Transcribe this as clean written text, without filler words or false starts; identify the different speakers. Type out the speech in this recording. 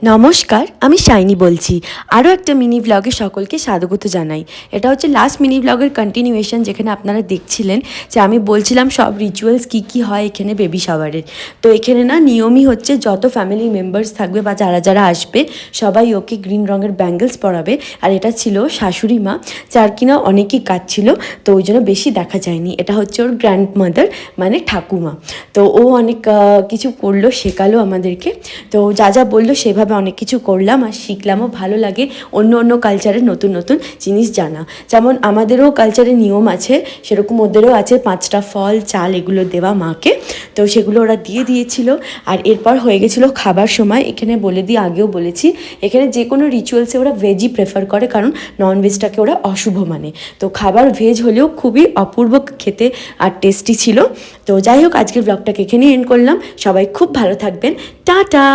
Speaker 1: নমস্কার, আমি শাইনি বলছি। আরও একটা মিনি ব্লগে সকলকে স্বাগত জানাই। এটা হচ্ছে লাস্ট মিনি ব্লগের কন্টিনিউয়েশন, যেখানে আপনারা দেখছিলেন যে আমি বলছিলাম সব রিচুয়ালস কী কী হয় এখানে বেবি শাওয়ারের। তো এখানে না নিয়মই হচ্ছে যত ফ্যামিলি মেম্বার্স থাকবে বা যারা যারা আসবে সবাই ওকে গ্রিন রঙের ব্যাঙ্গেলস পরাবে। আর এটা ছিল শাশুড়ি মা, যার কিনা অনেকই কাজ ছিল, তো ওই জন্য বেশি দেখা যায়নি। এটা হচ্ছে ওর গ্র্যান্ড মাদার, মানে ঠাকুমা। তো ও অনেক কিছু করলো, শেখালো আমাদেরকে। তো যা যা বললো সেভাবে অনেক কিছু করলাম আর শিখলামও। ভালো লাগে অন্য অন্য কালচারের নতুন নতুন জিনিস জানা। যেমন আমাদেরও কালচারে নিয়ম আছে, সেরকম ওদেরও আছে 5টা ফল চাল এগুলো দেওয়া মাকে। তো সেগুলো ওরা দিয়ে দিয়েছিল। আর এরপর হয়ে গেছিলো খাবার সময়। এখানে বলে দিই, আগেও বলেছি, এখানে যে কোনো রিচুয়ালসে ওরা ভেজই প্রেফার করে, কারণ ননভেজটাকে ওরা অশুভ মানে। তো খাবার ভেজ হলেও খুবই অপূর্ব খেতে আর টেস্টি ছিল। তো যাই হোক, আজকের ব্লগটাকে এখানেই এন্ড করলাম। সবাই খুব ভালো থাকবেন। টাটা।